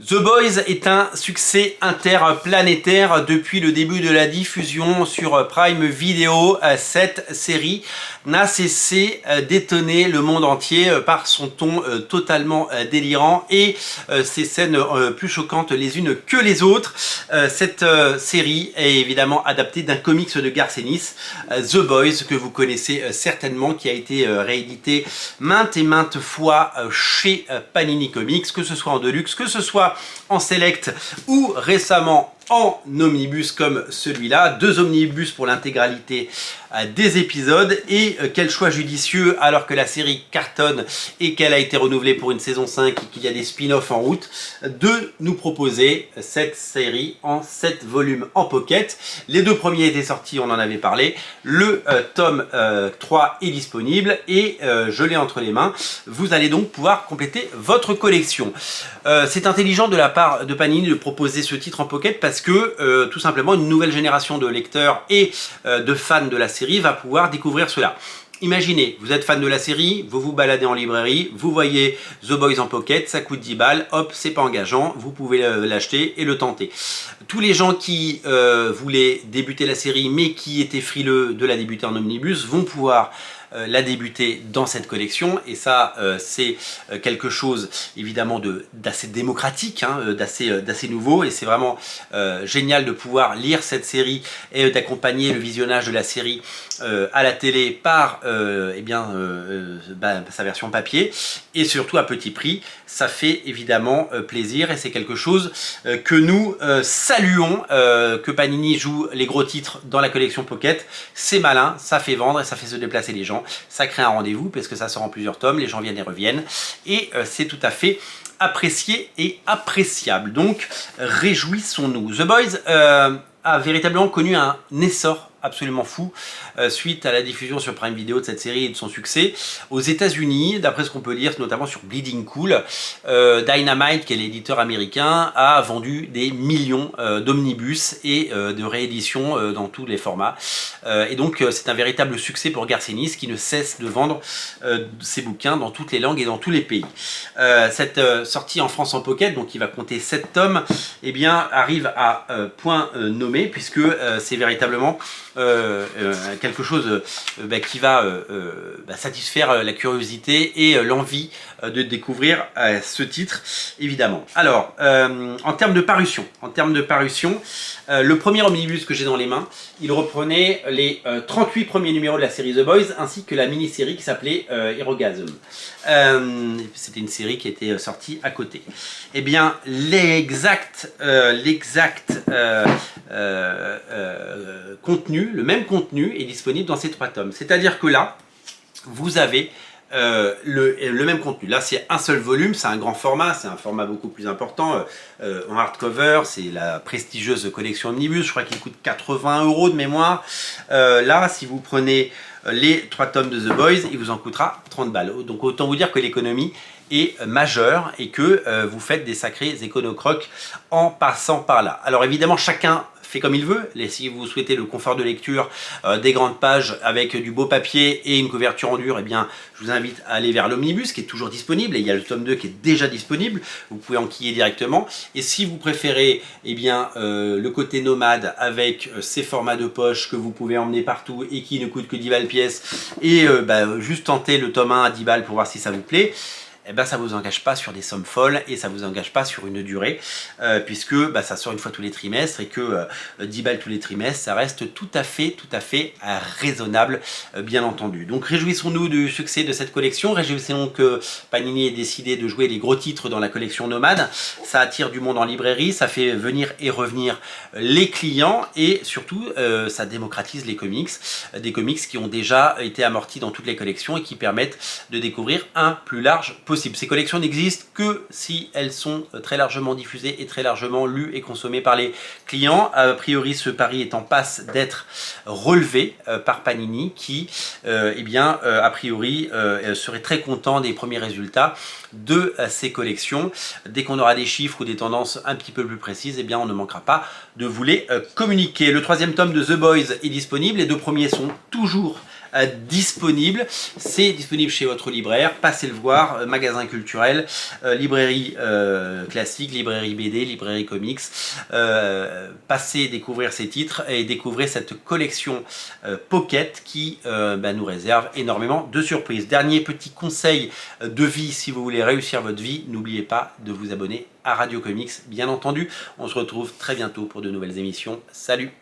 The Boys est un succès interplanétaire depuis le début de la diffusion sur Prime Video. Cette série n'a cessé d'étonner le monde entier par son ton totalement délirant et ses scènes plus choquantes les unes que les autres. Cette série est évidemment adaptée d'un comics de Garth Ennis, The Boys, que vous connaissez certainement, qui a été réédité maintes et maintes fois chez Panini Comics, que ce soit en deluxe, que ce soit en select ou récemment en omnibus comme celui-là. 2 omnibus pour l'intégralité des épisodes, et quel choix judicieux alors que la série cartonne et qu'elle a été renouvelée pour une saison 5 et qu'il y a des spin-offs en route, de nous proposer cette série en 7 volumes en pocket. Les 2 premiers étaient sortis, on en avait parlé. Le tome 3 est disponible et je l'ai entre les mains. Vous allez donc pouvoir compléter votre collection. C'est intelligent de la part de Panini de proposer ce titre en pocket parce que tout simplement une nouvelle génération de lecteurs et de fans de la série va pouvoir découvrir cela. Imaginez, vous êtes fan de la série, vous vous baladez en librairie, vous voyez The Boys en pocket, ça coûte 10 balles, hop, c'est pas engageant, vous pouvez l'acheter et le tenter. Tous les gens qui voulaient débuter la série mais qui étaient frileux de la débuter en omnibus vont pouvoir la débuter dans cette collection, et ça c'est quelque chose évidemment d'assez démocratique, hein, d'assez nouveau, et c'est vraiment génial de pouvoir lire cette série et d'accompagner le visionnage de la série à la télé par sa version papier, et surtout à petit prix. Ça fait évidemment plaisir, et c'est quelque chose que nous saluons. Que Panini joue les gros titres dans la collection Pocket, c'est malin, ça fait vendre et ça fait se déplacer les gens. Ça crée un rendez-vous parce que ça sort en plusieurs tomes, les gens viennent et reviennent, et c'est tout à fait apprécié et appréciable. Donc réjouissons-nous. The Boys a véritablement connu un essor absolument fou suite à la diffusion sur Prime Video de cette série et de son succès aux États-Unis. D'après ce qu'on peut lire, notamment sur Bleeding Cool, Dynamite, qui est l'éditeur américain, a vendu des millions d'omnibus et de rééditions dans tous les formats. Et donc c'est un véritable succès pour Garth Ennis, qui ne cesse de vendre ses bouquins dans toutes les langues et dans tous les pays. Cette sortie en France en pocket, donc qui va compter 7 tomes, eh bien, arrive à point nommé, puisque c'est véritablement quelque chose qui va satisfaire la curiosité et l'envie de découvrir ce titre, évidemment. Alors, en termes de parution, le premier omnibus que j'ai dans les mains, il reprenait les 38 premiers numéros de la série The Boys, ainsi que la mini-série qui s'appelait Herogasm. C'était une série qui était sortie à côté. Eh bien, l'exact contenu, le même contenu est disponible dans ces 3 tomes. C'est-à-dire que là, vous avez le même contenu. Là, c'est un seul volume, c'est un grand format, c'est un format beaucoup plus important, en hardcover, c'est la prestigieuse collection Omnibus, je crois qu'il coûte 80 € de mémoire. Là, si vous prenez les 3 tomes de The Boys, il vous en coûtera 30 balles. Donc autant vous dire que l'économie est majeure et que vous faites des sacrés éconocroques en passant par là. Alors évidemment, chacun fait comme il veut. Si vous souhaitez le confort de lecture, des grandes pages avec du beau papier et une couverture en dur, eh bien, je vous invite à aller vers l'omnibus qui est toujours disponible, et il y a le tome 2 qui est déjà disponible, vous pouvez enquiller directement. Et si vous préférez le côté nomade avec ces formats de poche que vous pouvez emmener partout et qui ne coûtent que 10 balles pièce, et juste tenter le tome 1 à 10 balles pour voir si ça vous plaît, eh ben, ça ne vous engage pas sur des sommes folles et ça ne vous engage pas sur une durée, puisque ça sort une fois tous les trimestres, et que 10 balles tous les trimestres, ça reste tout à fait raisonnable, bien entendu. Donc réjouissons-nous du succès de cette collection, réjouissons-nous que Panini ait décidé de jouer les gros titres dans la collection Nomade. Ça attire du monde en librairie, ça fait venir et revenir les clients, et surtout ça démocratise les comics, des comics qui ont déjà été amortis dans toutes les collections et qui permettent de découvrir un plus large possible. Ces collections n'existent que si elles sont très largement diffusées et très largement lues et consommées par les clients. A priori, ce pari est en passe d'être relevé par Panini, qui, a priori, serait très content des premiers résultats de ces collections. Dès qu'on aura des chiffres ou des tendances un petit peu plus précises, eh bien, on ne manquera pas de vous les communiquer. Le 3e tome de The Boys est disponible. Les 2 premiers sont toujours disponible. C'est disponible chez votre libraire, passez le voir, magasin culturel, librairie classique, librairie BD, librairie comics. Passez découvrir ces titres et découvrez cette collection Pocket qui nous réserve énormément de surprises. Dernier petit conseil de vie, si vous voulez réussir votre vie, n'oubliez pas de vous abonner à Radio Comics, bien entendu. On se retrouve très bientôt pour de nouvelles émissions. Salut!